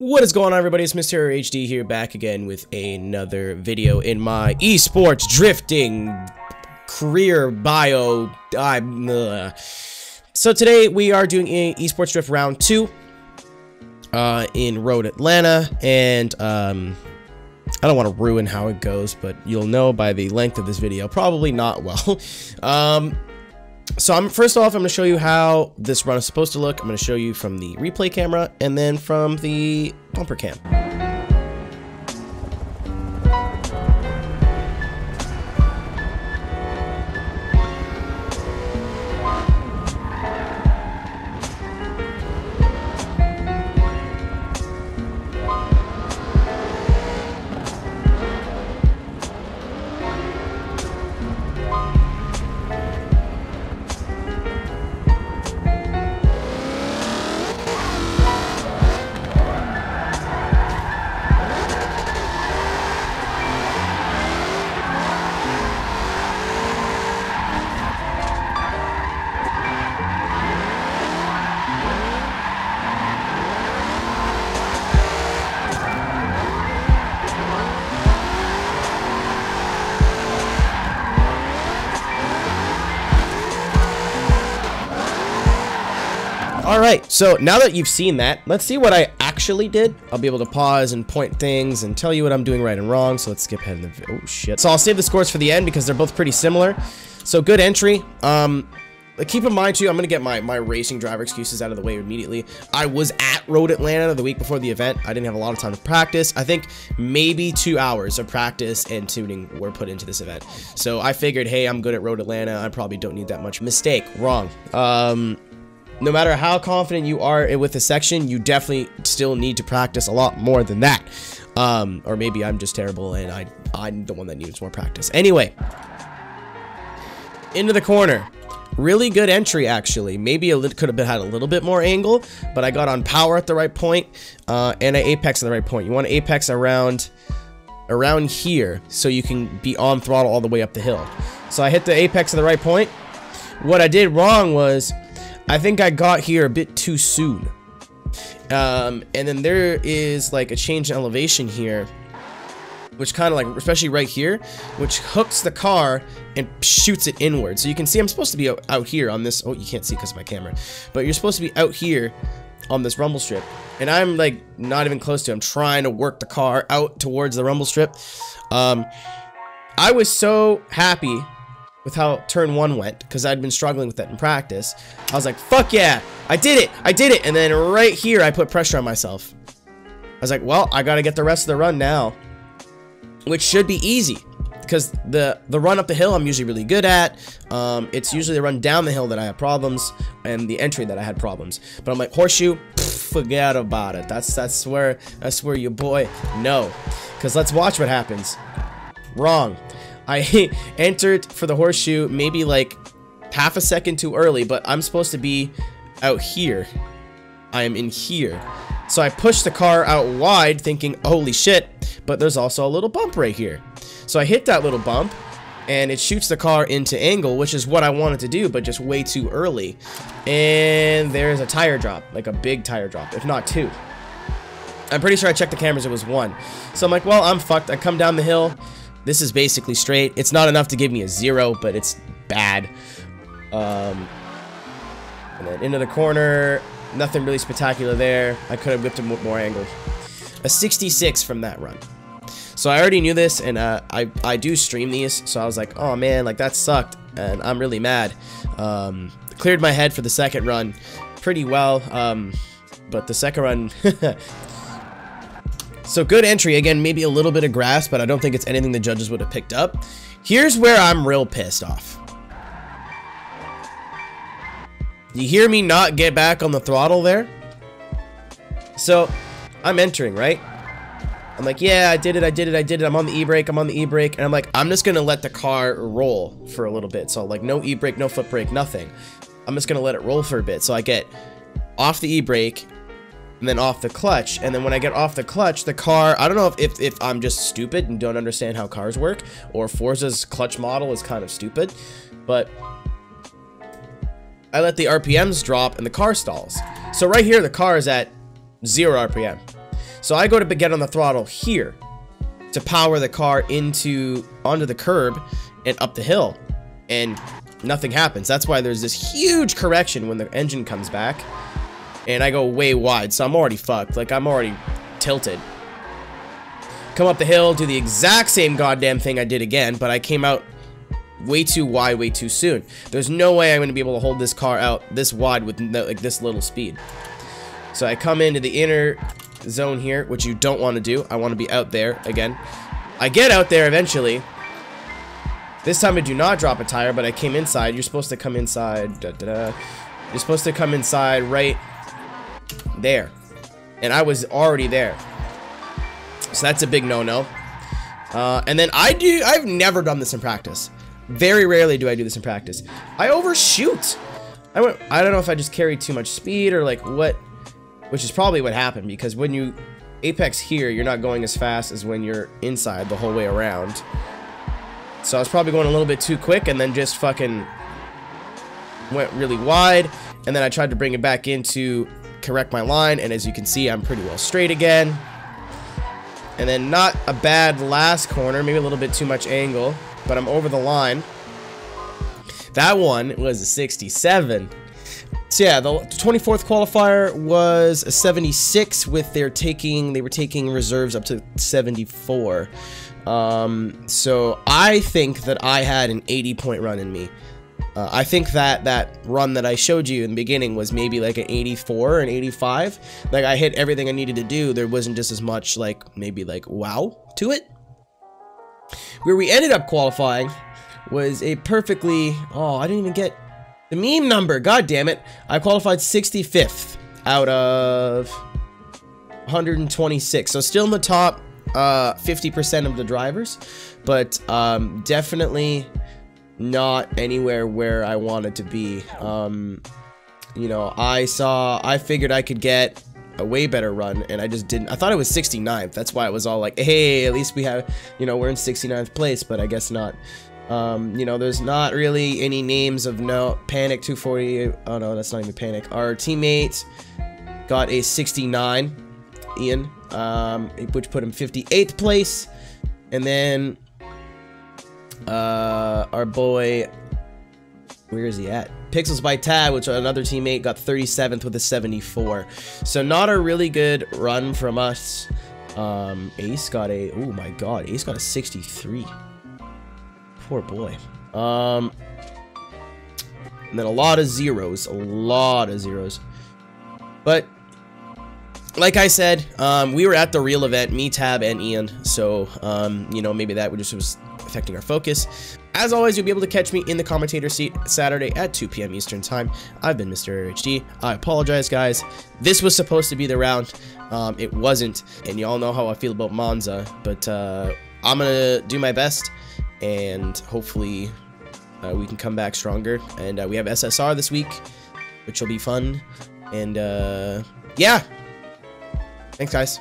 What is going on, everybody? It's MrAeroHD here, back again with another video in my esports drifting career bio. So today we are doing a esports drift round 2 in Road Atlanta, and I don't want to ruin how it goes, but you'll know by the length of this video, probably not well. So first off, I'm going to show you how this run is supposed to look. I'm going to show you from the replay camera and then from the bumper cam. Alright, so now that you've seen that, let's see what I actually did. I'll be able to pause and point things and tell you what I'm doing right and wrong, so let's skip ahead in the video. Oh, shit. So I'll save the scores for the end because they're both pretty similar. So good entry. Keep in mind, too, I'm going to get my racing driver excuses out of the way immediately. I was at Road Atlanta the week before the event. I didn't have a lot of time to practice. I think maybe 2 hours of practice and tuning were put into this event. So I figured, hey, I'm good at Road Atlanta. I probably don't need that much. Mistake. Wrong. No matter how confident you are with a section, you definitely still need to practice a lot more than that. Or maybe I'm just terrible and I'm the one that needs more practice. Anyway, into the corner. Really good entry, actually. Maybe it could have had a little bit more angle, but I got on power at the right point, and I apex at the right point. You want to apex around here so you can be on throttle all the way up the hill. So I hit the apex at the right point. What I did wrong was I think I got here a bit too soon. And then there is like a change in elevation here, which kind of like, especially right here, which hooks the car and shoots it inward. So you can see I'm supposed to be out here on this. Oh, you can't see because of my camera, but you're supposed to be out here on this rumble strip. And I'm like not even close to it. I'm trying to work the car out towards the rumble strip. I was so happy with how turn 1 went because I'd been struggling with that in practice. I was like, fuck yeah, I did it. And then right here I put pressure on myself. I was like, well, I gotta get the rest of the run now, which should be easy because the run up the hill I'm usually really good at. It's usually the run down the hill that I have problems, and the entry that I had problems. But I'm like, horseshoe, forget about it. That's where your boy no, because let's watch what happens. Wrong. I entered for the horseshoe maybe like half a second too early, but I'm supposed to be out here. I am in here. So I pushed the car out wide thinking, holy shit, but there's also a little bump right here. So I hit that little bump and it shoots the car into angle, which is what I wanted to do, but just way too early. And there's a tire drop, like a big tire drop, if not 2. I'm pretty sure I checked the cameras, it was 1. So I'm like, well, I'm fucked. I come down the hill. This is basically straight. It's not enough to give me a 0, but it's bad. And then into the corner, nothing really spectacular there. I could have whipped a more angle. A 66 from that run. So I already knew this, and I do stream these, so I was like, oh man, like that sucked, and I'm really mad. Cleared my head for the second run pretty well, but the second run... So good entry, again, maybe a little bit of grass, but I don't think it's anything the judges would have picked up. Here's where I'm real pissed off. You hear me not get back on the throttle there? So, I'm entering, right? I'm like, yeah, I did it. I'm on the e-brake, and I'm like, I'm just gonna let the car roll for a little bit. So, like, no e-brake, no foot brake, nothing. I'm just gonna let it roll for a bit. So I get off the e-brake, and then off the clutch, and then when I get off the clutch, the car, I don't know if I'm just stupid and don't understand how cars work, or Forza's clutch model is kind of stupid, but I let the RPMs drop and the car stalls. So right here, the car is at 0 RPM. So I go to get on the throttle here to power the car onto the curb and up the hill, and nothing happens. That's why there's this huge correction when the engine comes back, and I go way wide, so I'm already fucked. Like, I'm already tilted. Come up the hill, do the exact same goddamn thing I did again, but I came out way too wide, way too soon. There's no way I'm going to be able to hold this car out this wide with like this little speed. So I come into the inner zone here, which you don't want to do. I want to be out there again. I get out there eventually. This time I do not drop a tire, but I came inside. You're supposed to come inside. You're supposed to come inside right there. And I was already there. So that's a big no-no. And then I've never done this in practice. Very rarely do I do this in practice. I overshoot. I don't know if I just carried too much speed or like what, which is probably what happened, because when you apex here, you're not going as fast as when you're inside the whole way around. So I was probably going a little bit too quick and then just fucking went really wide. And then I tried to bring it back in to correct my line. And as you can see, I'm pretty well straight again. And then not a bad last corner, maybe a little bit too much angle, but I'm over the line. That one was a 67. So yeah, the 24th qualifier was a 76 with they were taking reserves up to 74. So I think that I had an 80-point run in me. I think that run that I showed you in the beginning was maybe like an 84 or an 85. Like, I hit everything I needed to do. There wasn't just as much, like, maybe like wow to it. Where we ended up qualifying was a perfectly, oh, I didn't even get the meme number. God damn it. I qualified 65th out of 126. So still in the top 50% of the drivers, but definitely not anywhere where I wanted to be. You know, I figured I could get a way better run, and I just didn't. I thought it was 69th. That's why it was all like, hey, at least we have, you know, we're in 69th place, but I guess not. You know, there's not really any names of no Panic 240. Oh no, that's not even Panic. Our teammate got a 69, Ian, which put him 58th place, and then our boy, where is he at? Pixels by Tad, which another teammate, got 37th with a 74. So not a really good run from us. Ace got a, oh my god, Ace got a 63. Poor boy. And then a lot of zeros. But like I said, we were at the real event, me, Tab, and Ian. So, you know, maybe that just was affecting our focus. As always, you'll be able to catch me in the commentator seat Saturday at 2 p.m. Eastern Time. I've been MrAeroHD. I apologize, guys. This was supposed to be the round. It wasn't. And you all know how I feel about Monza. But I'm going to do my best. And hopefully we can come back stronger. And we have SSR this week, which will be fun. And yeah. Thanks, guys.